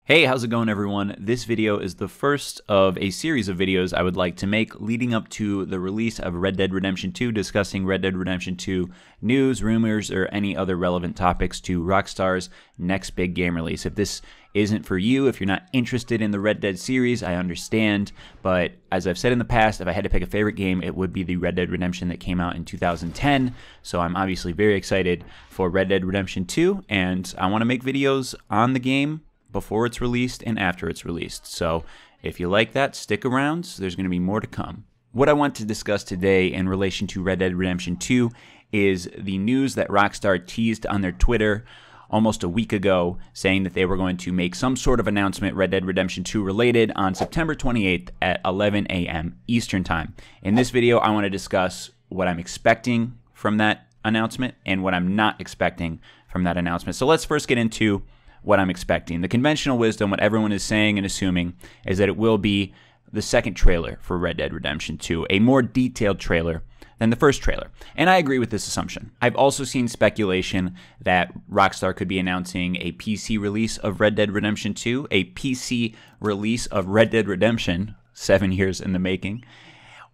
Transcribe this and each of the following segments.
Hey, how's it going, everyone? This video is the first of a series of videos I would like to make leading up to the release of Red Dead Redemption 2, discussing Red Dead Redemption 2 news, rumors, or any other relevant topics to Rockstar's next big game release. If this isn't for you, if you're not interested in the Red Dead series, I understand, but as I've said in the past, if I had to pick a favorite game, it would be the Red Dead Redemption that came out in 2010, so I'm obviously very excited for Red Dead Redemption 2, and I want to make videos on the game before it's released and after it's released. So if you like that, stick around. There's going to be more to come. What I want to discuss today in relation to Red Dead Redemption 2 is the news that Rockstar teased on their Twitter almost a week ago, saying that they were going to make some sort of announcement Red Dead Redemption 2 related on September 28th at 11 a.m. Eastern Time. In this video, I want to discuss what I'm expecting from that announcement and what I'm not expecting from that announcement. So let's first get into what I'm expecting. The conventional wisdom, what everyone is saying and assuming, is that it will be the second trailer for Red Dead Redemption 2, a more detailed trailer than the first trailer. And I agree with this assumption. I've also seen speculation that Rockstar could be announcing a PC release of Red Dead Redemption 2, a PC release of Red Dead Redemption, 7 years in the making,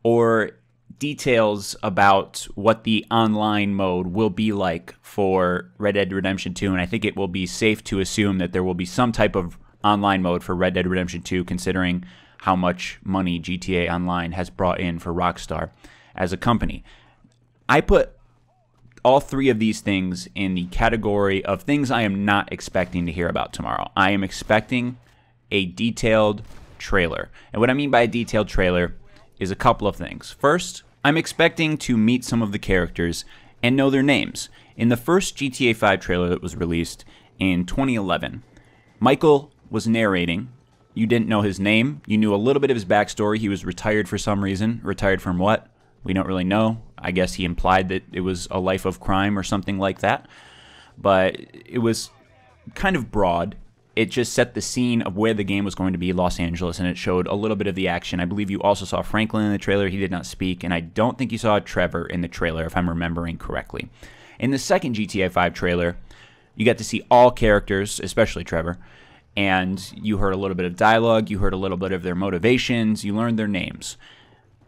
or details about what the online mode will be like for Red Dead Redemption 2, and I think it will be safe to assume that there will be some type of online mode for Red Dead Redemption 2, considering how much money GTA Online has brought in for Rockstar as a company. I put all three of these things in the category of things I am not expecting to hear about tomorrow. I am expecting a detailed trailer, and what I mean by a detailed trailer is a couple of things. First, I'm expecting to meet some of the characters and know their names. In the first GTA 5 trailer that was released in 2011, Michael was narrating. You didn't know his name. You knew a little bit of his backstory. He was retired for some reason. Retired from what? We don't really know. I guess he implied that it was a life of crime or something like that. But it was kind of broad. It just set the scene of where the game was going to be, Los Angeles, and it showed a little bit of the action. I believe you also saw Franklin in the trailer. He did not speak, and I don't think you saw Trevor in the trailer, if I'm remembering correctly. In the second GTA 5 trailer, you got to see all characters, especially Trevor, and you heard a little bit of dialogue, you heard a little bit of their motivations, you learned their names.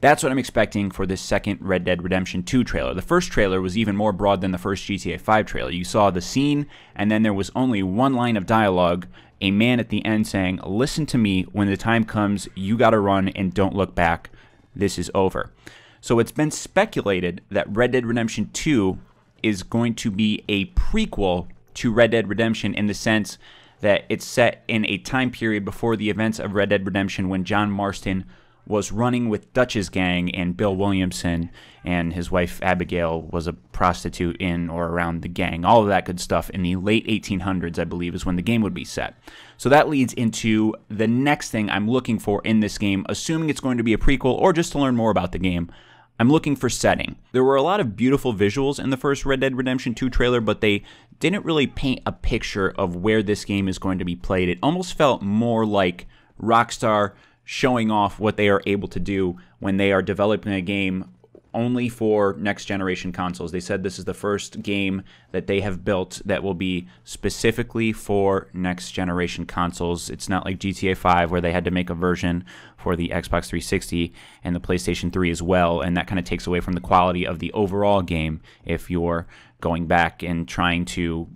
That's what I'm expecting for this second Red Dead Redemption 2 trailer. The first trailer was even more broad than the first GTA 5 trailer. You saw the scene, and then there was only one line of dialogue, a man at the end saying, "Listen to me, when the time comes, you gotta run and don't look back. This is over." So it's been speculated that Red Dead Redemption 2 is going to be a prequel to Red Dead Redemption in the sense that it's set in a time period before the events of Red Dead Redemption when John Marston was running with Dutch's gang, and Bill Williamson and his wife Abigail was a prostitute in or around the gang. All of that good stuff in the late 1800s, I believe, is when the game would be set. So that leads into the next thing I'm looking for in this game, assuming it's going to be a prequel or just to learn more about the game. I'm looking for setting. There were a lot of beautiful visuals in the first Red Dead Redemption 2 trailer, but they didn't really paint a picture of where this game is going to be played. It almost felt more like Rockstar showing off what they are able to do when they are developing a game only for next generation consoles. They said this is the first game that they have built that will be specifically for next generation consoles. It's not like GTA 5 where they had to make a version for the Xbox 360 and the PlayStation 3 as well, and that kind of takes away from the quality of the overall game if you're going back and trying to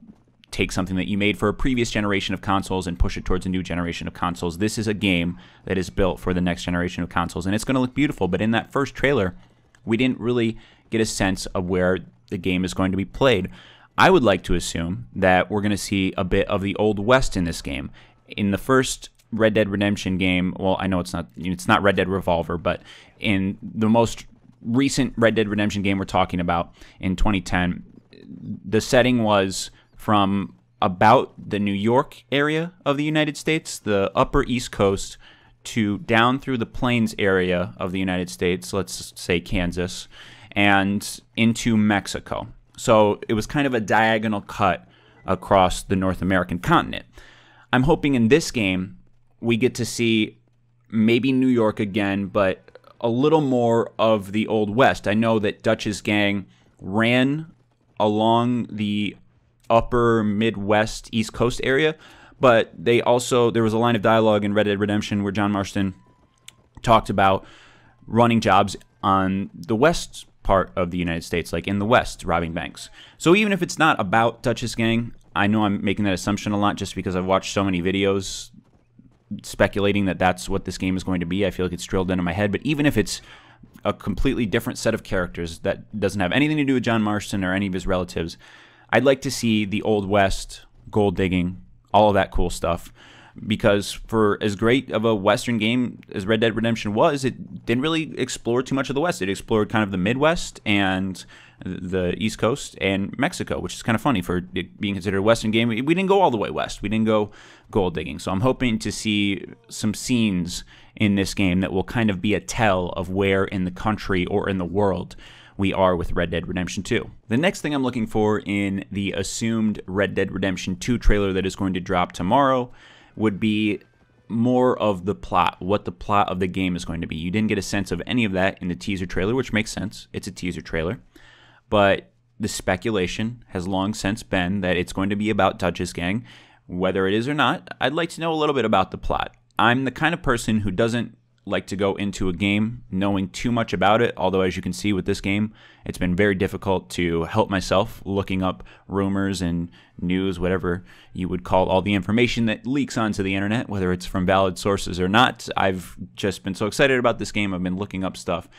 take something that you made for a previous generation of consoles and push it towards a new generation of consoles. This is a game that is built for the next generation of consoles, and it's going to look beautiful. But in that first trailer, we didn't really get a sense of where the game is going to be played. I would like to assume that we're going to see a bit of the Old West in this game. In the first Red Dead Redemption game, well, I know it's not Red Dead Revolver, but in the most recent Red Dead Redemption game we're talking about in 2010, the setting was from about the New York area of the United States, the upper East Coast, to down through the plains area of the United States, let's say Kansas, and into Mexico. So it was kind of a diagonal cut across the North American continent. I'm hoping in this game we get to see maybe New York again, but a little more of the Old West. I know that Dutch's gang ran along the upper Midwest East Coast area, But there was a line of dialogue in Red Dead Redemption where John Marston talked about running jobs on the west part of the United States, like in the West, robbing banks. So even if it's not about Dutchess Gang, I know I'm making that assumption a lot just because I've watched so many videos speculating that that's what this game is going to be. I feel like it's drilled into my head. But even if it's a completely different set of characters that doesn't have anything to do with John Marston or any of his relatives, I'd like to see the Old West, gold digging, all of that cool stuff. Because for as great of a Western game as Red Dead Redemption was, it didn't really explore too much of the West. It explored kind of the Midwest and the East Coast and Mexico, which is kind of funny for it being considered a Western game. We didn't go all the way west. We didn't go gold digging. So I'm hoping to see some scenes in this game that will kind of be a tell of where in the country or in the world we are with Red Dead Redemption 2. The next thing I'm looking for in the assumed Red Dead Redemption 2 trailer that is going to drop tomorrow would be more of the plot, what the plot of the game is going to be. You didn't get a sense of any of that in the teaser trailer, which makes sense. It's a teaser trailer. But the speculation has long since been that it's going to be about Dutchess Gang. Whether it is or not, I'd like to know a little bit about the plot. I'm the kind of person who doesn't like to go into a game knowing too much about it, although as you can see with this game, it's been very difficult to help myself looking up rumors and news, whatever you would call all the information that leaks onto the internet, whether it's from valid sources or not. I've just been so excited about this game, I've been looking up stuff.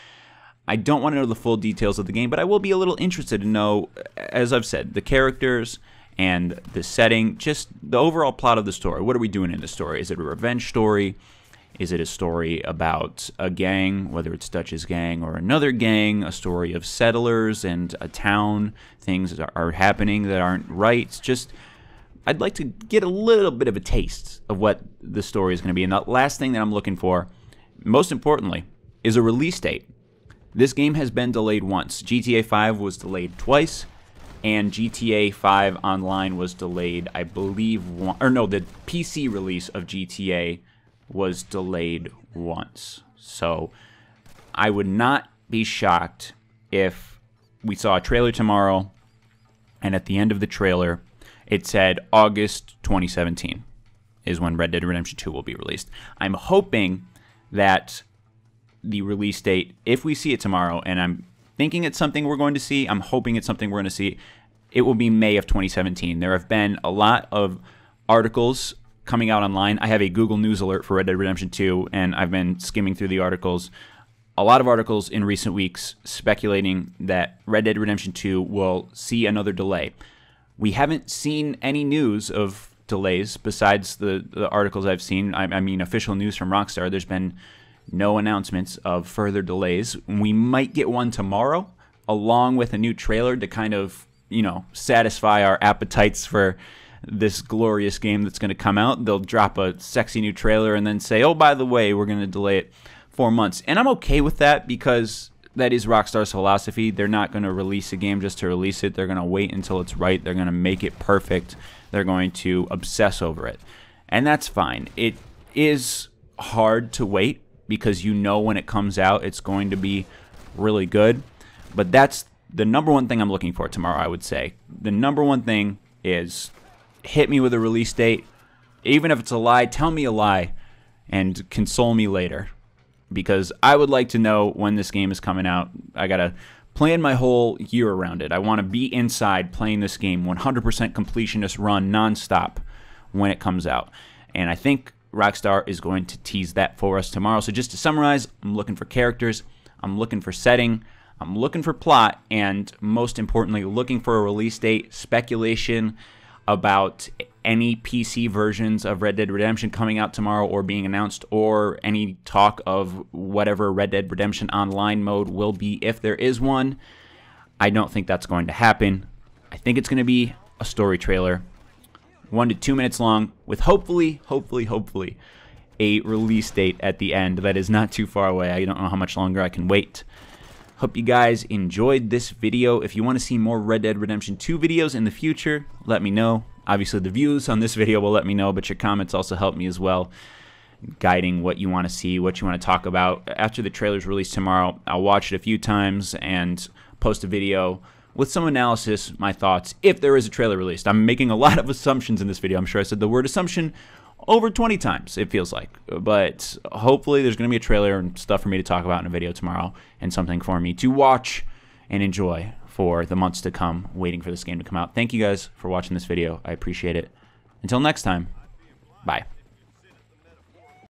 I don't want to know the full details of the game, but I will be a little interested to know, as I've said, the characters and the setting, just the overall plot of the story. What are we doing in the story? Is it a revenge story? Is it a story about a gang, whether it's Dutchess Gang or another gang, a story of settlers and a town, things are happening that aren't right? It's just, I'd like to get a little bit of a taste of what the story is going to be. And the last thing that I'm looking for, most importantly, is a release date. This game has been delayed once. GTA 5 was delayed twice, and GTA 5 Online was delayed, I believe, the PC release of GTA was delayed once. So I would not be shocked if we saw a trailer tomorrow and at the end of the trailer it said August 2017 is when Red Dead Redemption 2 will be released. I'm hoping that the release date, if we see it tomorrow, and I'm thinking it's something we're going to see, I'm hoping it's something we're going to see, it will be May of 2017. There have been a lot of articles coming out online. I have a Google News alert for Red Dead Redemption 2, and I've been skimming through the articles. A lot of articles in recent weeks speculating that Red Dead Redemption 2 will see another delay. We haven't seen any news of delays besides the articles I've seen. I mean, official news from Rockstar. There's been no announcements of further delays. We might get one tomorrow, along with a new trailer to kind of, satisfy our appetites for this glorious game that's going to come out. They'll drop a sexy new trailer and then say, oh, by the way, we're going to delay it 4 months. And I'm okay with that because that is Rockstar's philosophy. They're not going to release a game just to release it. They're going to wait until it's right. They're going to make it perfect. They're going to obsess over it. And that's fine. It is hard to wait because when it comes out, it's going to be really good. But that's the number one thing I'm looking for tomorrow, I would say. The number one thing is hit me with a release date. Even if it's a lie, tell me a lie and console me later. Because I would like to know when this game is coming out. I got to plan my whole year around it. I want to be inside playing this game, 100% completionist run nonstop when it comes out. And I think Rockstar is going to tease that for us tomorrow. So just to summarize, I'm looking for characters, I'm looking for setting, I'm looking for plot, and most importantly, looking for a release date, speculation about any PC versions of Red Dead Redemption coming out tomorrow or being announced, or any talk of whatever Red Dead Redemption Online mode will be if there is one. I don't think that's going to happen. I think it's going to be a story trailer, 1 to 2 minutes long, with hopefully a release date at the end that is not too far away. I don't know how much longer I can wait. Hope you guys enjoyed this video. If you want to see more Red Dead Redemption 2 videos in the future, let me know. Obviously, the views on this video will let me know, but your comments also help me as well, guiding what you want to see, what you want to talk about. After the trailer's released tomorrow, I'll watch it a few times and post a video with some analysis, my thoughts, if there is a trailer released. I'm making a lot of assumptions in this video. I'm sure I said the word assumption over 20 times, it feels like. But hopefully there's going to be a trailer and stuff for me to talk about in a video tomorrow, and something for me to watch and enjoy for the months to come, waiting for this game to come out. Thank you guys for watching this video. I appreciate it. Until next time, bye.